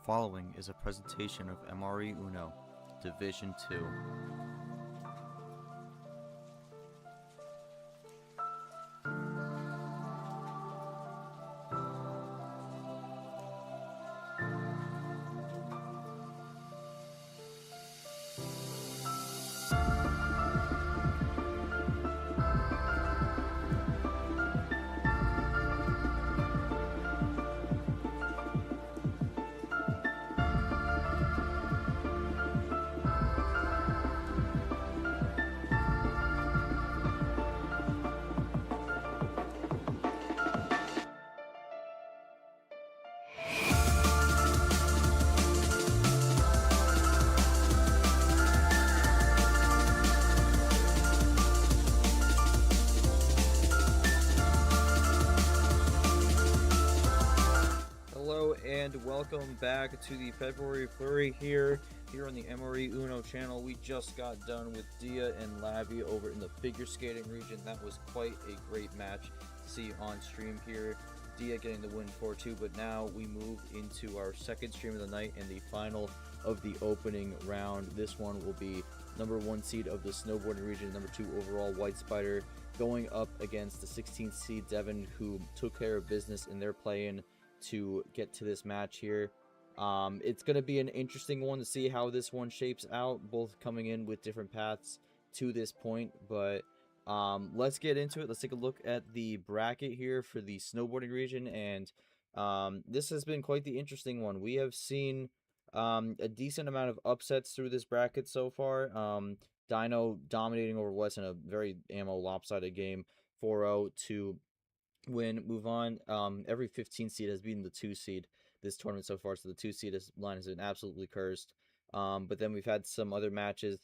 following is a presentation of MRE Uno, Division 2. And welcome back to the February Flurry here on the MRE Uno channel. We just got done with Dia and Labby over in the figure skating region. That was quite a great match to see on stream here. Dia getting the win 4-2, but now we move into our second stream of the night and the final of the opening round. This one will be number 1 seed of the Snowboarding Region, number 2 overall Whitespider, going up against the 16th seed Devin, who took care of business in their play-in to get to this match here. It's going to be an interesting one to see how this one shapes out, both coming in with different paths to this point, but let's get into it. Let's take a look at the bracket here for the Snowboarding Region, and this has been quite the interesting one. We have seen a decent amount of upsets through this bracket so far. Dino dominating over West in a very ammo lopsided game, 4-0 to move on. Every 15 seed has been the 2 seed this tournament so far, so the 2 seed line has been absolutely cursed. But then we've had some other matches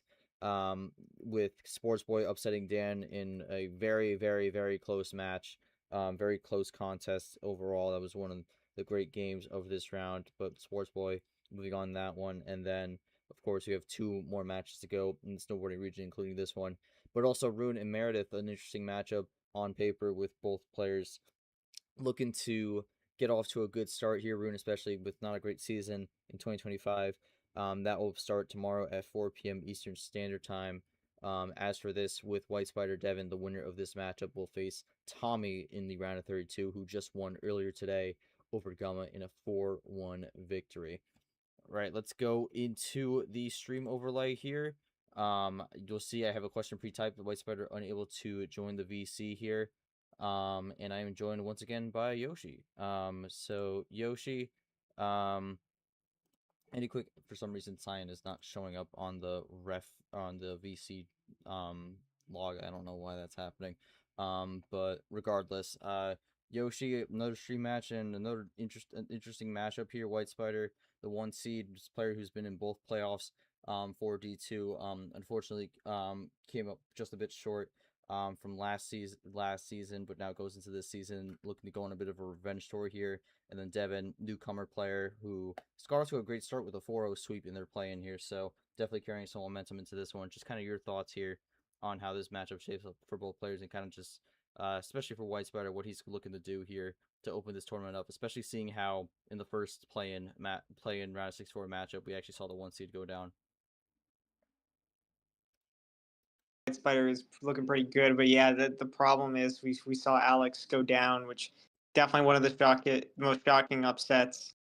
with Sports Boy upsetting Dan in a very, very, very close match. Very close contest overall. That was one of the great games of this round, but Sports Boy moving on that one. And then, of course, we have 2 more matches to go in the Snowboarding Region, including this one. But also Rune and Meredith, an interesting matchup on paper, with both players looking to get off to a good start here. Rune, especially with not a great season in 2025. That will start tomorrow at 4 p.m. Eastern Standard Time. As for this, with Whitespider Devin, the winner of this matchup will face Tommy in the round of 32, who just won earlier today over Gumma in a 4-1 victory. All right, let's go into the stream overlay here. You'll see I have a question pre-typed. The Whitespider unable to join the VC here. And I am joined once again by Yoshi. So Yoshi, any quick, for some reason Cyan is not showing up on the VC log. I don't know why that's happening. But regardless, Yoshi, another stream match and another interesting matchup here. Whitespider, the 1 seed player who's been in both playoffs for D2, unfortunately came up just a bit short from last season, but now goes into this season looking to go on a bit of a revenge tour here. And then Devin, newcomer player, who got off to a great start with a 4-0 sweep in their play-in here, so definitely carrying some momentum into this one. Just kind of your thoughts here on how this matchup shapes up for both players, and kind of just especially for Whitespider, what he's looking to do here to open this tournament up, especially seeing how in the first play-in round 64 matchup we actually saw the 1 seed go down. Spider is looking pretty good, but yeah, the problem is we saw Alex go down, which definitely one of the most shocking upsets.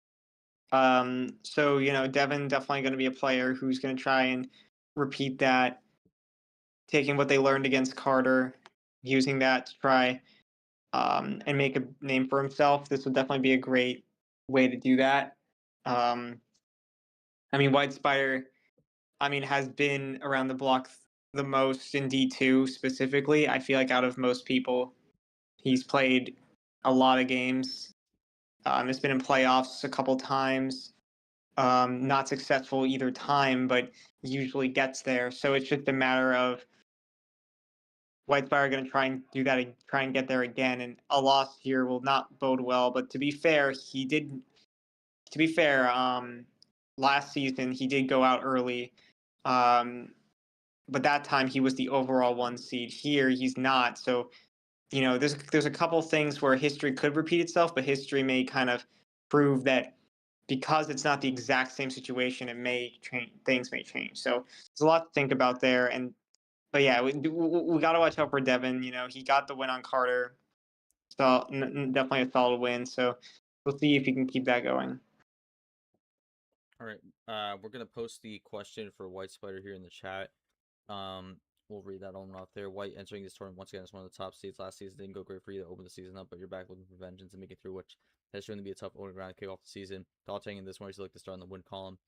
So Devin definitely going to be a player who's going to try and repeat that, taking what they learned against Carter, using that to try and make a name for himself. This would definitely be a great way to do that. Whitespider, has been around the block the most in D2 specifically. I feel like out of most people, he's played a lot of games. It's been in playoffs a couple times. Not successful either time, but usually gets there. So it's just a matter of Whitespider going to try and do that, try and get there again. And a loss here will not bode well. But to be fair, last season he did go out early. But that time he was the overall 1 seed. Here he's not. So, there's a couple things where history could repeat itself, but history may kind of prove that because it's not the exact same situation, it may change. Things may change. So there's a lot to think about there. And but yeah, we got to watch out for Devin. You know, he got the win on Carter, so definitely a solid win. So we'll see if he can keep that going. All right, we're gonna post the question for Whitespider here in the chat. We'll read that on off there. White entering this tournament once again as one of the top seeds. Last season didn't go great for you to open the season up, but you're back looking for vengeance and make it through, which has shown to be a tough opening round to kick off the season. Thoughts in this one as you look to start in the win column.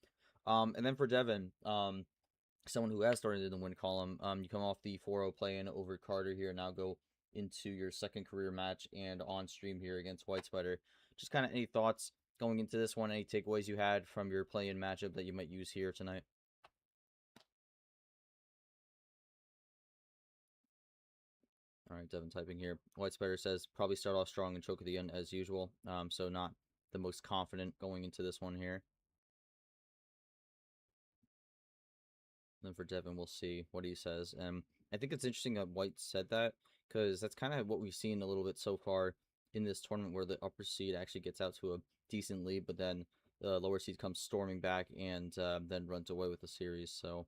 And then for Devin, someone who has started in the win column, you come off the 4-0 play-in over Carter here, now go into your second career match and on stream here against Whitespider. Just kind of any thoughts going into this one, any takeaways you had from your play-in matchup that you might use here tonight? All right, Devin typing here. Whitespider says probably start off strong and choke at the end as usual. So not the most confident going into this one here. Then for Devin, we'll see what he says. I think it's interesting that White said that because that's kind of what we've seen a little bit so far in this tournament, where the upper seed actually gets out to a decent lead, but then the lower seed comes storming back and then runs away with the series. So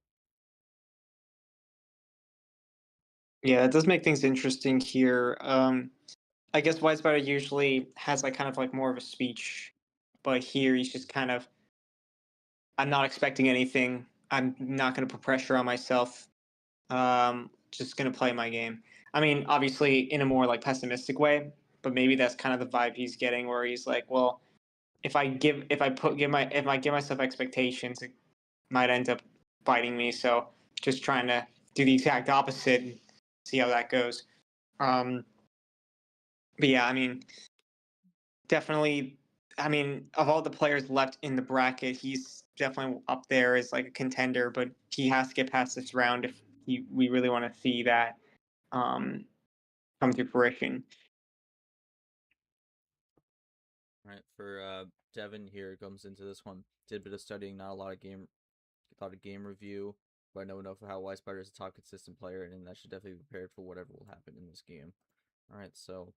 Yeah, that does make things interesting here. I guess Whitespider usually has like kind of like more of a speech, but here he's just kind of, I'm not expecting anything. I'm not going to put pressure on myself. Just going to play my game. I mean, obviously in a more like pessimistic way, but maybe that's kind of the vibe he's getting, where he's like, well, if I give myself expectations, it might end up biting me. So just trying to do the exact opposite and see how that goes. But yeah, I mean, definitely. I mean, of all the players left in the bracket, he's definitely up there as like a contender. But he has to get past this round if we really want to see that come to fruition. right, for Devin here comes into this one. Did a bit of studying, not a lot of game review, but I know enough of how Whitespider is a top consistent player, and I should definitely be prepared for whatever will happen in this game. All right, so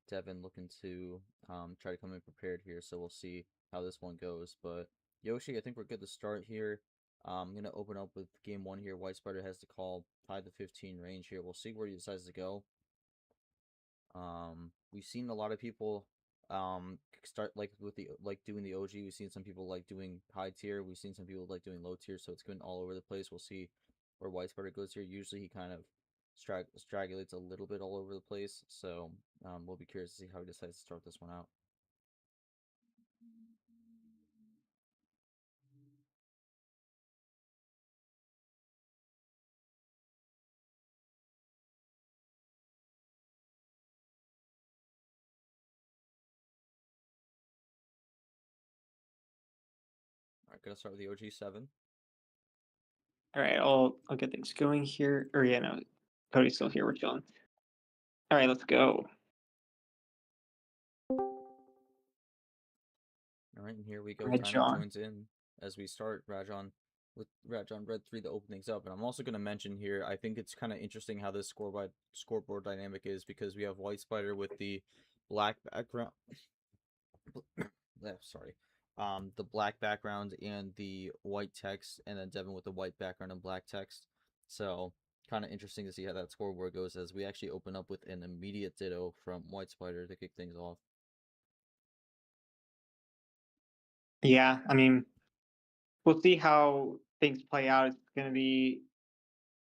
Devin looking to try to come in prepared here, so we'll see how this one goes. But Yoshi, I think we're good to start here. I'm gonna open up with game one here. Whitespider has to call tie the 15 range here. We'll see where he decides to go. We've seen a lot of people start like with the doing the OG. We've seen some people like doing high tier. We've seen some people like doing low tier. So it's going all over the place. We'll see where Whitespider goes here. Usually he kind of strangulates a little bit all over the place. So we'll be curious to see how he decides to start this one out. All right, gonna start with the OG7. All right, I'll get things going here. Or yeah, no, Cody's still here. We're chilling. All right, let's go. All right, and here we go. Red Timer John. joins in as we start. Rajon with Rajon Red 3 to open things up. And I'm also going to mention here, I think it's kind of interesting how this scoreboard dynamic is, because we have Whitespider with the black background. Sorry. The black background and the white text, and then Devin with the white background and black text. So kind of interesting to see how that scoreboard goes, as we actually open up with an immediate ditto from Whitespider to kick things off. Yeah, I mean, we'll see how things play out. It's going to be,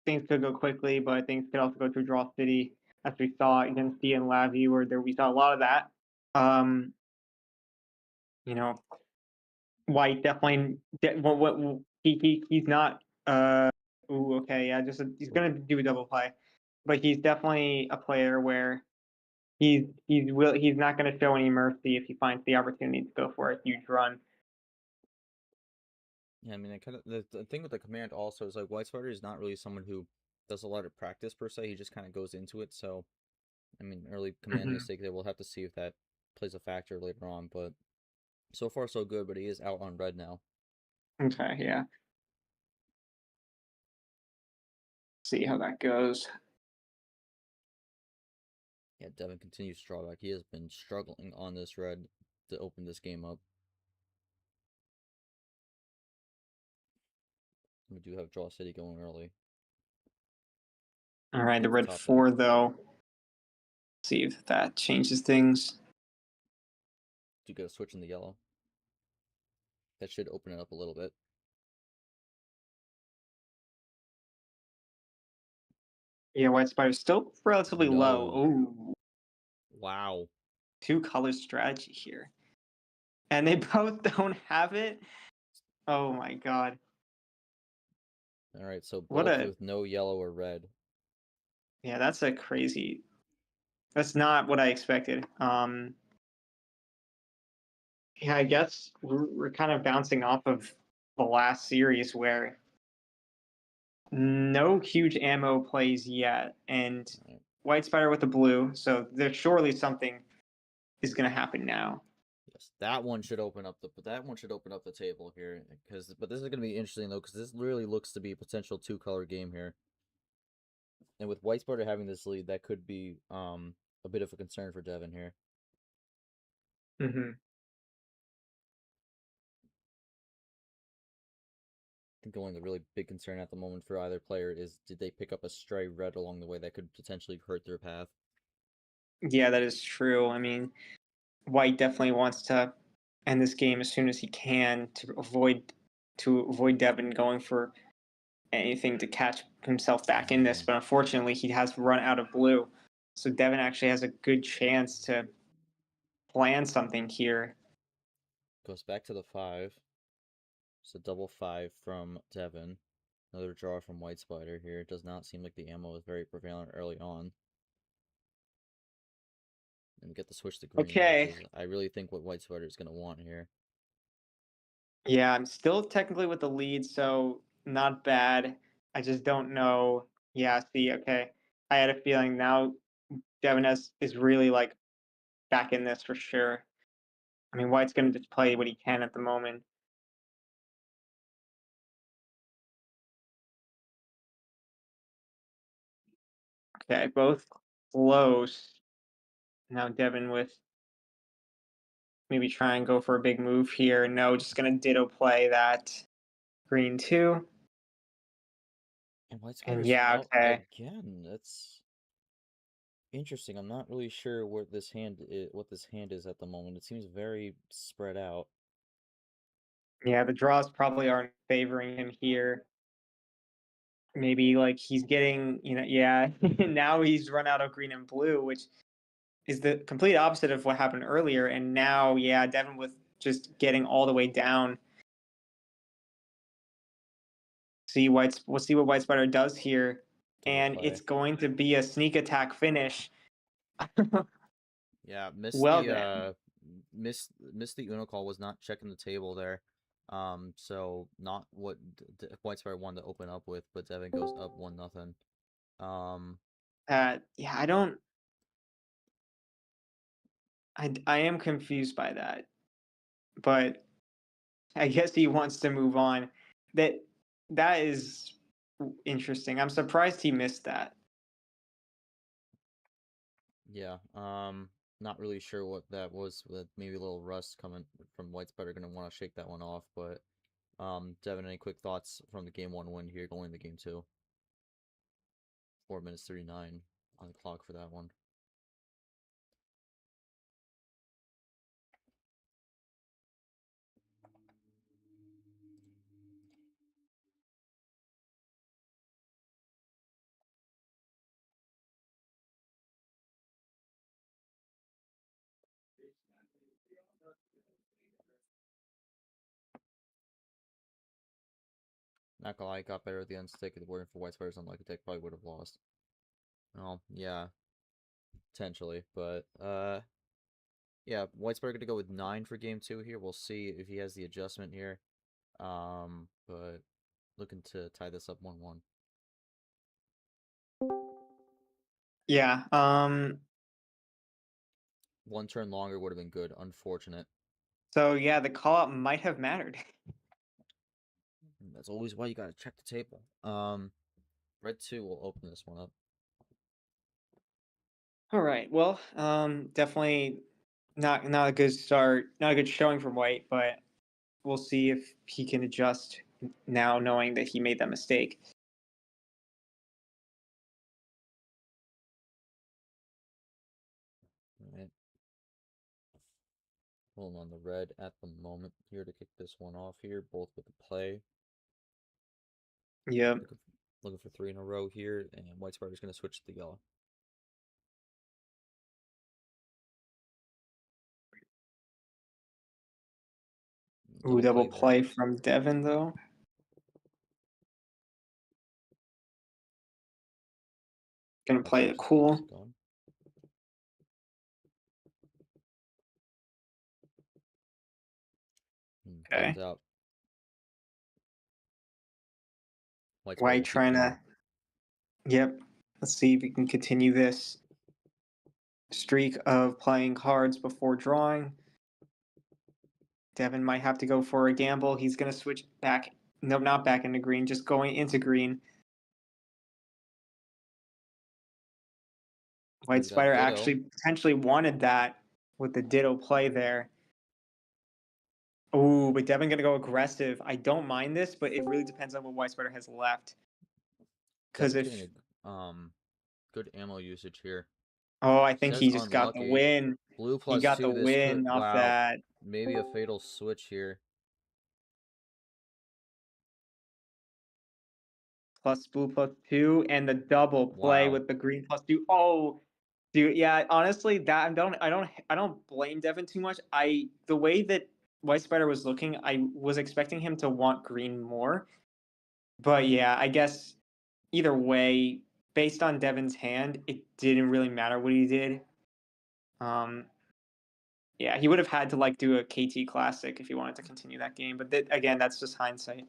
things could go quickly, but things could also go to Draw City, as we saw against D and Lavi, where we saw a lot of that. You know, White definitely, he's not. Ooh, okay, yeah, just he's gonna do a double play, but he's definitely a player where he's not gonna show any mercy if he finds the opportunity to go for a huge run. Yeah, I mean, it kind of the thing with the command also is like Whitespider is not really someone who does a lot of practice per se. He just kind of goes into it. So, I mean, early command Mm-hmm. mistake there. We'll have to see if that plays a factor later on. But so far, so good. But he is out on red now. Okay, yeah. See how that goes. Yeah, Devin continues to draw back. He has been struggling on this red to open this game up. We do have Draw City going early. All right, the red Top deck. 4 though. See if that changes things. Do get a switch in the yellow. That should open it up a little bit. Yeah, Whitespider's still relatively low. No. Oh, Wow. 2-color strategy here. And they both don't have it. Oh my god. All right, so What both a with no yellow or red. yeah, that's a crazy. That's not what I expected. Yeah, I guess we're kind of bouncing off of the last series where no huge ammo plays yet, and Right. Whitespider with the blue, so there's surely something is going to happen now. Yes, that one should open up the table here, but this is going to be interesting though, because this really looks to be a potential 2-color game here, and with Whitespider having this lead, that could be a bit of a concern for Devin here. Mm-hmm. I think the only really big concern at the moment for either player is, did they pick up a stray red along the way that could potentially hurt their path? Yeah, that is true. I mean, White definitely wants to end this game as soon as he can to avoid Devin going for anything to catch himself back in this. But unfortunately, he has run out of blue, so Devin actually has a good chance to plan something here. Goes back to the 5. It's a double 5 from Devin. Another draw from Whitespider here. It does not seem like the ammo is very prevalent early on. And we get the switch to green, which Okay. is, I really think, what Whitespider is going to want here. Yeah, I'm still technically with the lead, so not bad. I just don't know. Yeah, see, okay. I had a feeling now Devin is really like back in this for sure. I mean, White's going to just play what he can at the moment. Okay, both close. Now Devin with maybe try and go for a big move here. No, just going to ditto play that green 2. And And Whitespider's yeah, up okay. again. That's interesting. I'm not really sure what this hand is at the moment. It seems very spread out. Yeah, the draws probably aren't favoring him here. Maybe like he's getting, yeah, now he's run out of green and blue, which is the complete opposite of what happened earlier. And now, yeah, Devin with just getting all the way down. We'll see what Whitespider does here. Double And play. it's going to be a sneak attack finish. Yeah, Well then. missed the Uno call, was not checking the table there. So not what Whitespider wanted to open up with, but Devin goes up 1-0. Yeah, I am confused by that, but I guess he wants to move on. That that is interesting. I'm surprised he missed that. Yeah. Not really sure what that was. With maybe a little rust coming from Whitespider, gonna want to shake that one off. But Devin, any quick thoughts from the game 1 win here, going to game 2? 4 minutes 39 on the clock for that one. Not gonna lie, got better at the end stick. If it weren't for Whitespider's unlucky deck, probably would have lost. Well, yeah, potentially, but yeah, Whitespider gonna go with 9 for game 2 here. We'll see if he has the adjustment here. But looking to tie this up 1-1. Yeah. 1 turn longer would have been good. Unfortunate. So yeah, the call out might have mattered. That's always why you gotta check the table. Red 2 will open this one up. All right. Well, definitely not a good start, not a good showing from White, but we'll see if he can adjust now knowing that he made that mistake. All right. Pulling on the red at the moment here to kick this one off here, both with the play. Yep. Looking for 3 in a row here, and Whitespider's going to switch to the yellow. Ooh, double there. play from Devin, though. Gonna play it cool. Okay. Devin's out. White trying to. Yep. Let's see if we can continue this streak of playing cards before drawing. Devin might have to go for a gamble. He's going to switch back. No, not back into green, just going into green. Whitespider actually potentially wanted that with the ditto play there. Ooh, but Devin going to go aggressive. I don't mind this, but it really depends on what Whitespider has left. Because if getting a good ammo usage here. Oh, I think he just got the win. Blue plus he got 2. The win off that. Maybe a fatal switch here. Plus blue plus 2 and the double play with the green plus 2. Oh, dude, yeah. Honestly, that I don't blame Devin too much. The way that Whitespider was looking, I was expecting him to want green more. But yeah, I guess either way, based on Devin's hand, it didn't really matter what he did. Yeah, he would have had to like do a KT Classic if he wanted to continue that game. But again, that's just hindsight.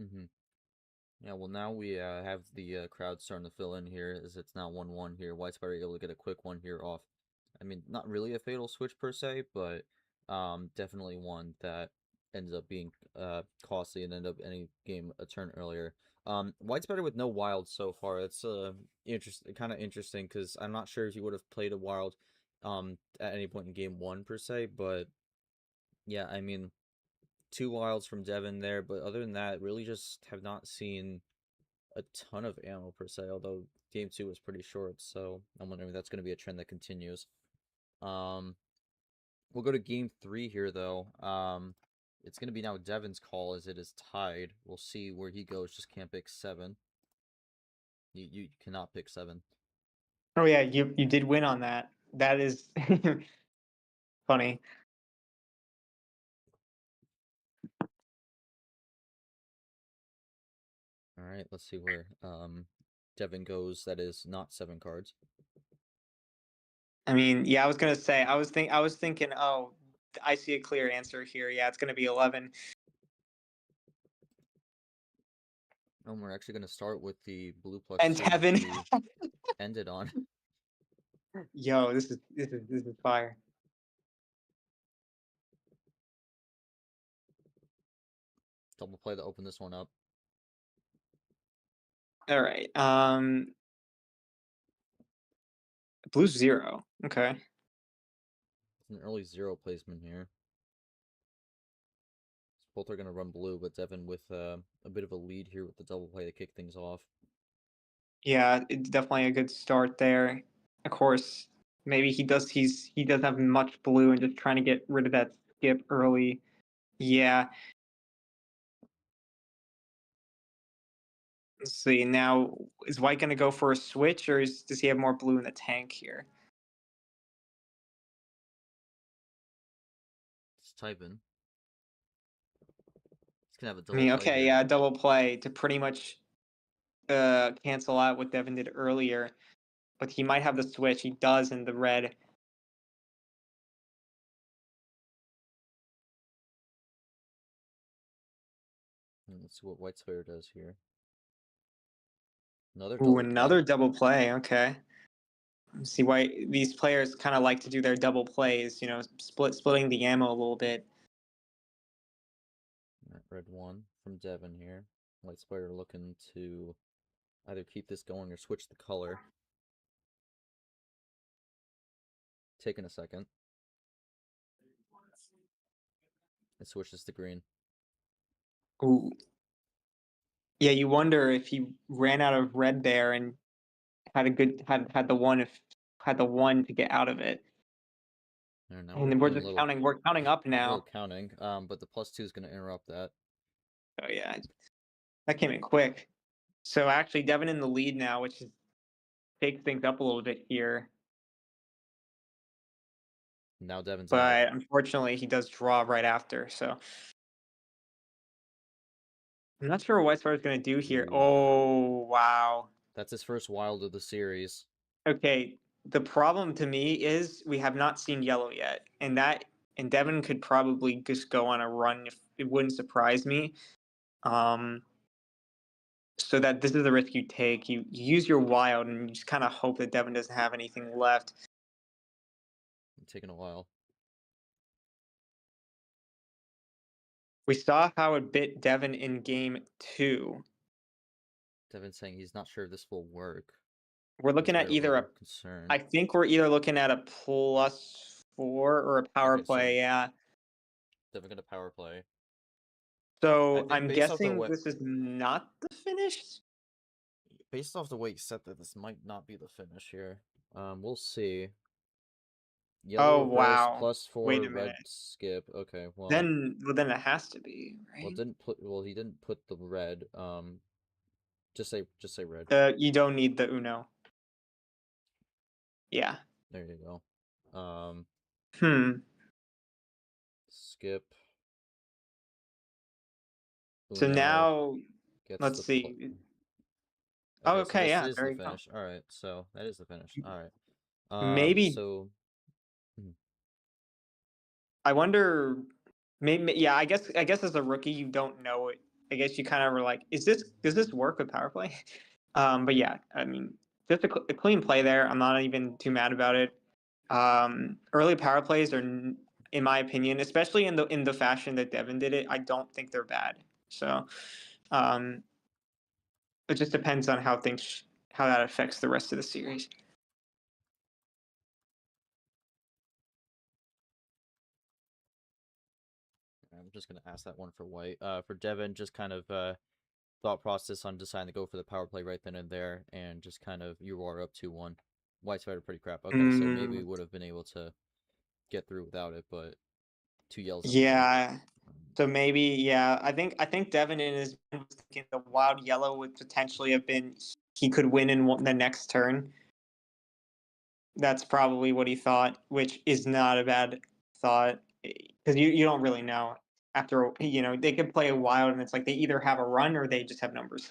Mm-hmm. Yeah, well, now we have the crowd starting to fill in here, as it's now 1-1 here. Whitespider able to get a quick one here off. I mean, not really a fatal switch per se, but definitely one that ends up being costly and ended up ending game a turn earlier. Whitespider with no wild so far. It's kind of interesting because I'm not sure if he would have played a wild at any point in game 1 per se, but yeah, I mean, 2 wilds from Devin there, but other than that, really just have not seen a ton of ammo per se, although game 2 was pretty short, so I'm wondering if that's going to be a trend that continues. We'll go to game 3 here, though. It's going to be now Devin's call as it is tied. We'll see where he goes. Just can't pick 7. You cannot pick 7. Oh yeah, you did win on that. That is funny. All right, let's see where Devin goes. That is not 7 cards. I mean, yeah, I was gonna say, I was thinking, oh, I see a clear answer here. Yeah, it's gonna be 11. And we're actually gonna start with the blue plus And 2 Devin to end it on. Yo, this is fire. Double play to open this one up. All right. Blue 0. Okay. It's an early 0 placement here. Both are going to run blue, but Devin with a bit of a lead here with the double play to kick things off. Yeah, it's definitely a good start there. Of course, maybe he doesn't have much blue and just trying to get rid of that skip early. Yeah. Let's see. Now, is White going to go for a switch, or does he have more blue in the tank here? Let's type in. He's going to have a double I mean, play okay, here. yeah, double play to pretty much cancel out what Devin did earlier. But he might have the switch. He does in the red. Let's see what Whitespider does here. Another double play. Okay. See why these players kind of like to do their double plays, splitting the ammo a little bit. Red 1 from Devin here. Whitespider looking to either keep this going or switch the color. Taking a second. It switches to green. Ooh. Yeah, you wonder if he ran out of red there and had the one if had the one to get out of it. And now we're And we're doing a just little counting. We're counting up little now. counting. But the +2 is gonna interrupt that. Oh yeah, that came in quick. So actually, Devin in the lead now, which is takes things up a little bit here. Now Devin's out. But unfortunately, he does draw right after. So I'm not sure what Whitespider's going to do here. Ooh. Oh wow. That's his first wild of the series. Okay. The problem to me is we have not seen yellow yet, and Devin could probably just go on a run. If it wouldn't surprise me. Um, so that this is the risk you take. You use your wild, and you just kind of hope that Devin doesn't have anything left. It's taking a while. We saw how it bit Devin in game 2. Devin's saying he's not sure if this will work. We're looking at Whitespider a either little concerned. I think we're either looking at a +4 or a power Okay, so play. Yeah. Devin gonna power play. I So think I'm guessing this is not the finish. based off the way you said that, this might not be the finish here. We'll see. Yellow Oh reverse wow. Wait +4, a red minute. skip. Okay, well, Then it has to be well, right. he didn't put the red. Just say red. You don't need the Uno. Yeah. There you go. Hmm. Skip. So Uno now gets let's the see. Oh, Okay, so okay. this Yeah. is There the you go. finish. All right, so that is the finish. All right. Maybe So mhm. I wonder. Maybe yeah. I guess as a rookie you don't know it. I guess you kind of were like, does this work with power play? But yeah, I mean, just a clean play there. I'm not even too mad about it. Early power plays are, in my opinion, especially in the fashion that Devin did it, I don't think they're bad. So um, it just depends on how that affects the rest of the series. I'm just gonna ask that one for White. For Devin, just kind of thought process on deciding to go for the power play right then and there, and just kind of you are up 2-1. White Spider pretty crap. Okay, so maybe we Mm, would have been able to get through without it, but 2 yells in a row. yeah. So maybe, yeah. I think Devin in his mind was thinking the wild yellow would potentially have been he could win in the next turn. That's probably what he thought, which is not a bad thought because you don't really know. After they could play a wild, and it's like they either have a run or they just have numbers.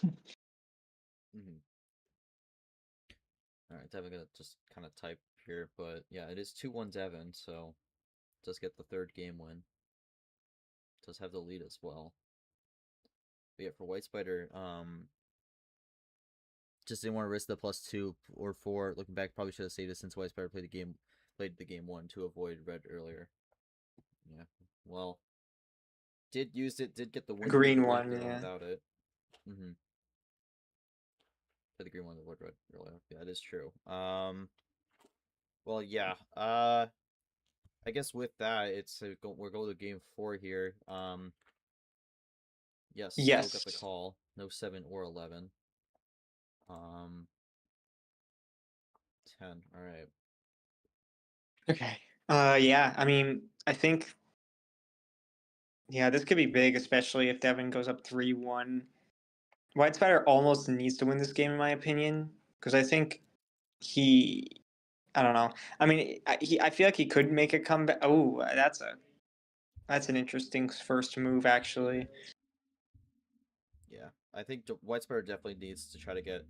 Mm-hmm. All right, Devin gonna just kind of type here, but yeah, it is 2-1 Devin, so does get the third game win. Does have the lead as well. But yeah, for White Spider, just didn't want to risk the +2 or 4. Looking back, probably should have saved it since White Spider played the game 1 to avoid red earlier. Yeah, well, did use it, did get the win for Green White one, though yeah. without it. Mm-hmm. Play the green one to avoid red earlier. Yeah, that is true. Well, yeah. I guess with that, we're going to game 4 here. Yes, still got the Yes. call. No 7 or 11. Um, 10. All right. Okay. Yeah. I mean, I think yeah, this could be big, especially if Devin goes up 3-1. White Spider almost needs to win this game, in my opinion, because I think he. I don't know. I mean, I feel like he could make a comeback. Oh, that's an interesting first move, actually. Yeah, I think White Spider definitely needs to try to get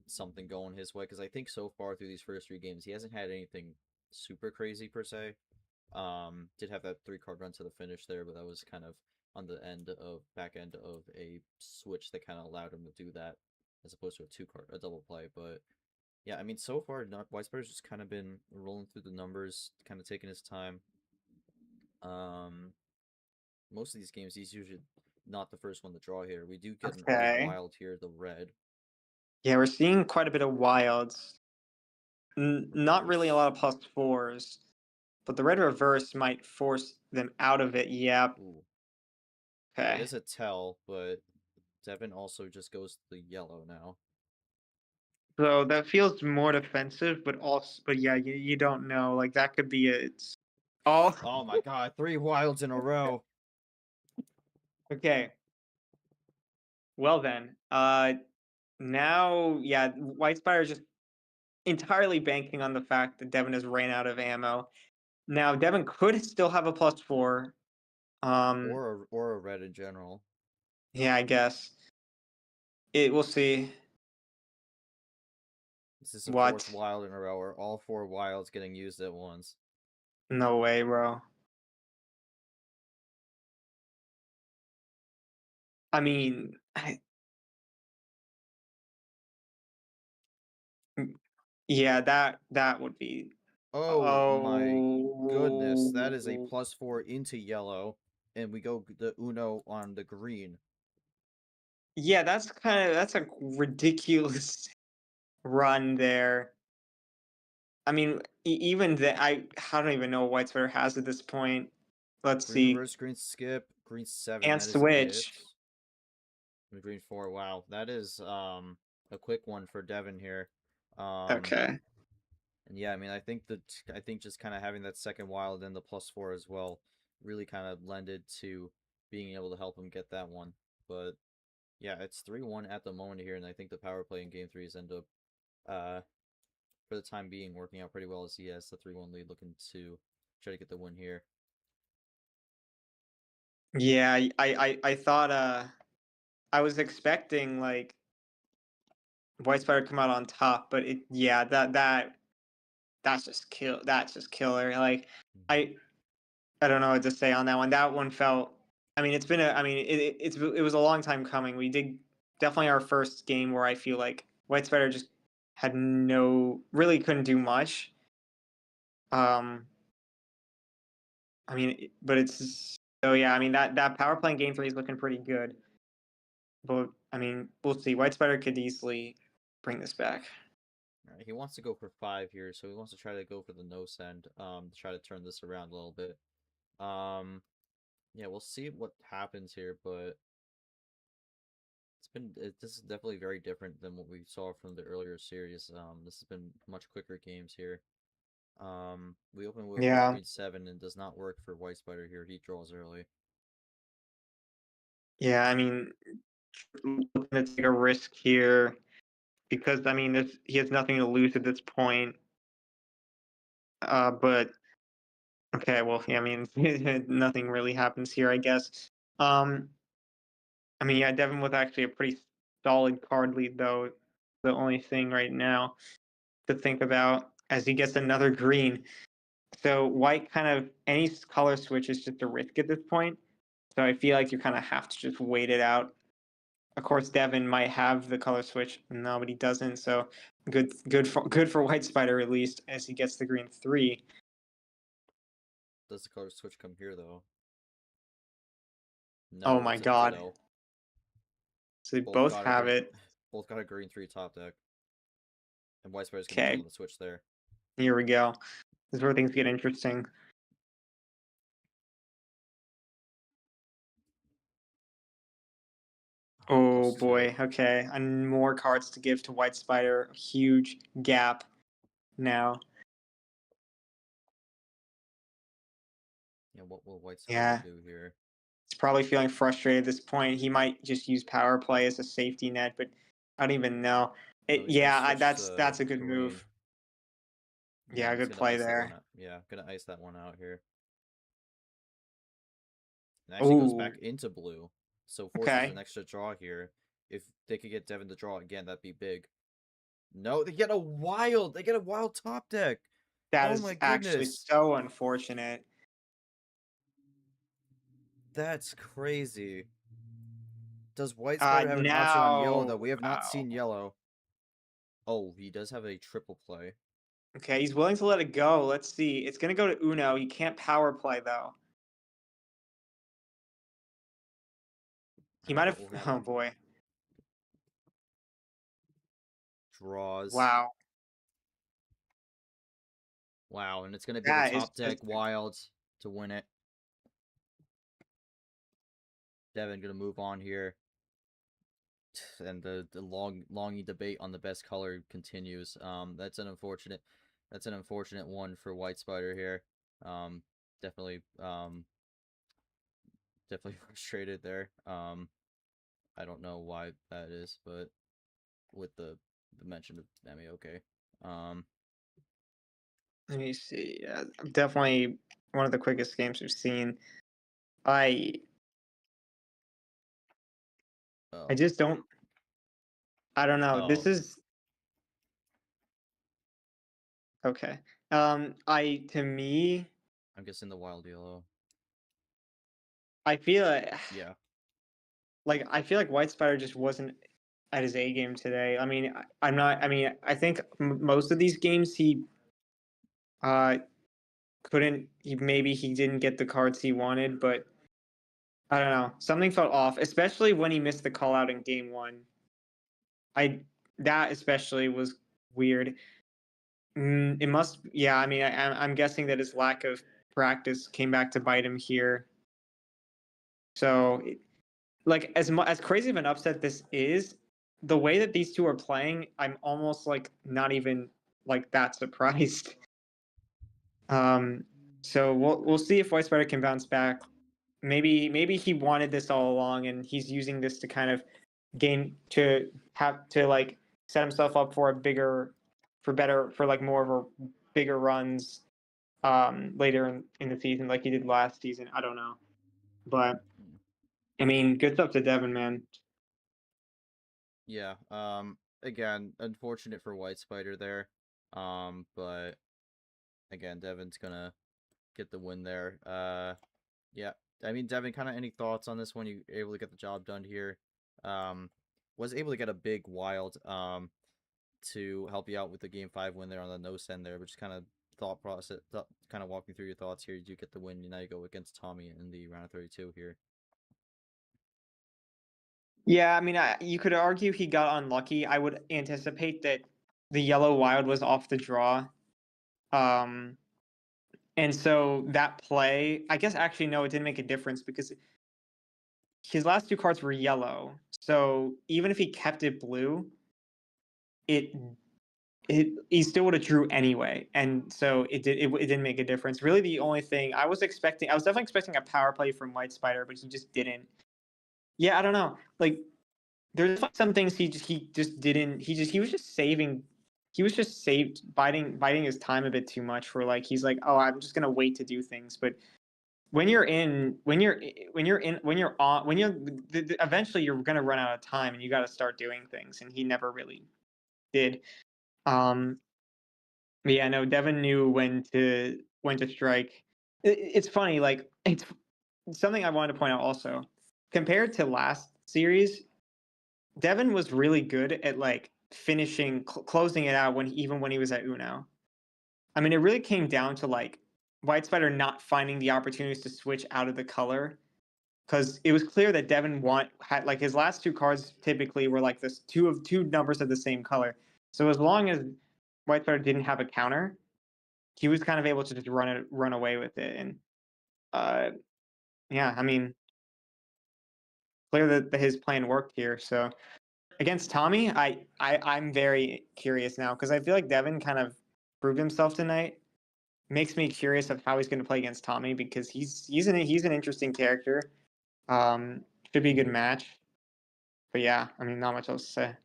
something going his way because I think so far through these first 3 games he hasn't had anything super crazy per se. Did have that 3 card run to the finish there, but that was kind of on the back end of a switch that kind of allowed him to do that as opposed to a double play. But yeah, I mean so far not White Spider's just kind of been rolling through the numbers, kind of taking his time. Um, most of these games he's usually not the first one to draw here. We do get an early Okay. wild here, the red Yeah, we're seeing quite a bit of wilds. Not really a reverse. lot of +4s, but the red reverse might force them out of it. Yep. Ooh, yeah, it Okay. is a tell, but Devin also just goes to the yellow now. So that feels more defensive, but yeah, you don't know. Like that could be it. Oh, Oh my god, 3 wilds in a row. okay. Well then, now yeah, Whitespider is just entirely banking on the fact that Devin has ran out of ammo. Now Devin could still have a +4. Or a red in general. Yeah, I guess we'll see. This is the 4th What? wild in a row, or all 4 wilds getting used at once. No way, bro. I mean, yeah, that would be. Oh my goodness, that is a Oh, +4 into yellow, and we go the Uno on the green. yeah, that's a ridiculous run there. I mean, even that I don't even know what Whitespider has at this point. Let's Green see. reverse, green skip, green 7, And that is it. switch. And green 4, wow. That is a quick one for Devin here. Um Okay. and yeah, I mean I think just kind of having that second wild and the +4 as well really kind of lended to being able to help him get that one. But yeah, it's 3-1 at the moment here, and I think the power play in game 3 is end up for the time being working out pretty well as he has the 3-1 lead, looking to try to get the win here. Yeah, I thought I was expecting like Whitespider to come out on top, but yeah, that's just killer. Like I I don't know what to say on that one. That one felt. I mean, it's been a. I mean, it was a long time coming. We did definitely our first game where I feel like Whitespider just had really couldn't do much. Um, I mean, but it's so yeah. I mean that power play in game 3 is looking pretty good. But I mean, we'll see. Whitespider could easily bring this back. All right, he wants to go for 5 here, so he wants to try to go for the no send, to try to turn this around a little bit. Um, yeah, we'll see what happens here, but this is definitely very different than what we saw from the earlier series. This has been much quicker games here. We open with Yeah, green 7 and does not work for White Spider here. He draws early. yeah. I mean, looking to take a risk here because I mean, he has nothing to lose at this point. But okay, well, yeah, I mean, nothing really happens here, I guess. Um, I mean, yeah, Devin with actually a pretty solid card lead, though. The only thing right now to think about as he gets another green. So white kind of any color switch is just a risk at this point. So I feel like you kind of have to just wait it out. Of course, Devin might have the color switch, no, but he doesn't. So good for White Spider at least as he gets the green 3. Does the color switch come here, though? Oh No, my it's a god. ditto. So they Both both got a have green, it. both got a green 3 top deck. And White Spider's gonna be Okay, calling the switch there. here we go. This is where things get interesting. He Oh goes 2. boy. Okay, and more cards to give to White Spider. Huge gap now. Yeah, what will White Spider Yeah, do here? he's probably feeling frustrated at this point. He might just use power play as a safety net, but I don't even know. No, he's gonna switch That's to a good green. move. Yeah, Yeah, he's good gonna play ice that one there. out. Yeah, gonna ice that one out here. And actually goes Oh, back into blue. So forces an okay. extra draw here. If they could get Devin to draw again, that'd be big. No, they get a wild! They get a wild top deck! That Oh is my actually goodness! so unfortunate. That's crazy. Does White Spider have an option on yellow, though? We have not Wow. seen yellow. Oh, he does have a triple play. Okay, he's willing to let it go. Let's see. It's gonna go to Uno. He can't power play though. He Alright, might what have. will Oh happen? boy. Draws. Wow. Wow, and it's gonna be the That is top deck just. wild to win it. Devin gonna move on here. and the longy debate on the best color continues. That's an unfortunate one for Whitespider here. Um, definitely definitely frustrated there. I don't know why that is, but with the mention of Emmy, okay. Um, Let me see. Definitely one of the quickest games we've seen. I I oh, just don't. I don't know. This oh, is okay. I to me, I'm guessing the wild yellow. I feel Yeah, I feel like White Spider just wasn't at his A game today. I mean, I'm not. I mean, I think most of these games he uh couldn't. He didn't get the cards he wanted, but I don't know. Something felt off, especially when he missed the call out in game one. I that especially was weird. It must. Yeah, I mean, I'm guessing that his lack of practice came back to bite him here. So, like as crazy of an upset this is, the way that these two are playing, I'm almost like not even like that surprised. Um, so we'll see if White Spider can bounce back. Maybe he wanted this all along, and he's using this to kind of gain to have to like set himself up for a bigger, for better, for like more of a bigger runs later in the season, like he did last season. I don't know, but mm, I mean, good stuff to Devin, man. yeah. Again, unfortunate for Whitespider there. But again, Devin's gonna get the win there. Yeah. I mean, Devin, kind of any thoughts on this one? You able to get the job done here? Um, was able to get a big wild to help you out with the game 5 win there on the no send there, but just kind of thought process, kind of walking through your thoughts here. You do get the win. Now you go against Tommy in the round of 32 here. Yeah, I mean, you could argue he got unlucky. I would anticipate that the yellow wild was off the draw. Um, and so that play, I guess actually no, it didn't make a difference because his last two cards were yellow. So even if he kept it blue, it he still would have drew anyway. And so it didn't make a difference. Really the only thing I was definitely expecting a power play from White Spider, but he just didn't. Yeah, I don't know. Like there's some things he just didn't. He was just saving. He was just saved biding his time a bit too much for like he's like, oh, I'm just gonna wait to do things. But when you're on when you're eventually you're gonna run out of time and you got to start doing things. And he never really did. Um, but yeah, no, Devin knew when to strike. It's funny, like it's something I wanted to point out also. Compared to last series, Devin was really good at like finishing, closing it out even when he was at Uno. I mean, it really came down to like White Spider not finding the opportunities to switch out of the color because it was clear that Devin had like his last two cards typically were like this two numbers of the same color. So as long as White Spider didn't have a counter, he was kind of able to just run away with it. And uh, yeah, I mean, clear that his plan worked here. So against Tommy, I'm very curious now because I feel like Devin kind of proved himself tonight. Makes me curious of how he's going to play against Tommy because he's an interesting character. Um, should be a good match. But yeah, I mean, not much else to say.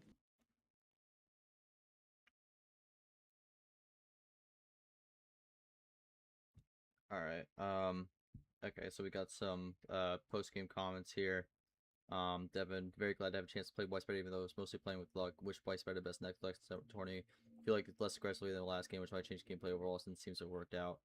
All right. Okay, so we got some post game comments here. Devin, very glad to have a chance to play White Spider, even though it was mostly playing with luck. Wish White Spider best next tourney. Feel like it's less aggressively than the last game, which might change gameplay overall since it seems to have worked out.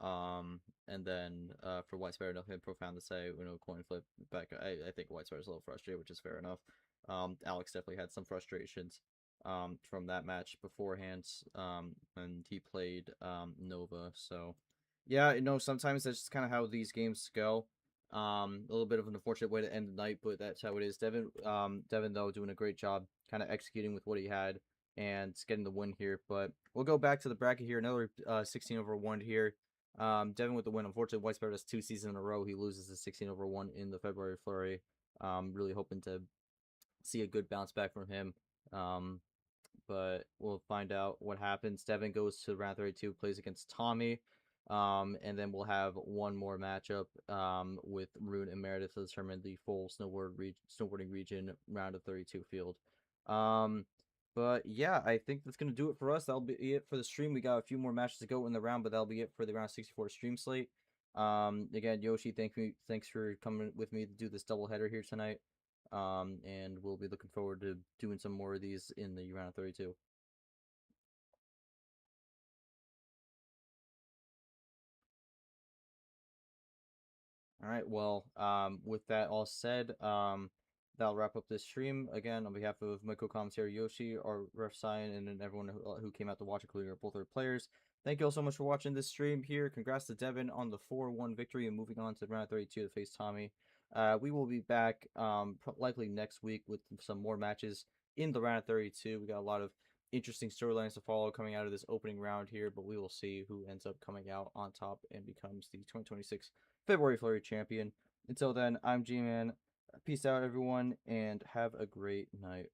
And then for White Spider, nothing profound to say. Coin flip back. I think White Spider's a little frustrated, which is fair enough. Alex definitely had some frustrations from that match beforehand. And he played Nova. So yeah, sometimes that's just kind of how these games go. A little bit of an unfortunate way to end the night, but that's how it is. Devin though doing a great job, kind of executing with what he had and getting the win here. But we'll go back to the bracket here. Another 16 over 1 here. Devin with the win. Unfortunately, White Spider has 2 seasons in a row. He loses the 16 over 1 in the February Flurry. Really hoping to see a good bounce back from him. But we'll find out what happens. Devin goes to round 32, plays against Tommy. And then we'll have one more matchup with Rune and Meredith to determine the full snowboarding region round of 32 field. But yeah, I think that's gonna do it for us. That'll be it for the stream. We got a few more matches to go in the round, but that'll be it for the round 64 stream slate. Again, Yoshi, thanks for coming with me to do this doubleheader here tonight. And we'll be looking forward to doing some more of these in the round of 32. All right. Well, with that all said, that'll wrap up this stream. Again, on behalf of my co-commentator Yoshi, our ref Cyan, and then everyone who came out to watch, including both our players. Thank you all so much for watching this stream here. Congrats to Devin on the 4-1 victory and moving on to round 32 to face Tommy. We will be back likely next week with some more matches in the round 32. We got a lot of interesting storylines to follow coming out of this opening round here, but we will see who ends up coming out on top and becomes the 2026 February Flurry champion. Until then, I'm G-Man. Peace out, everyone, and have a great night.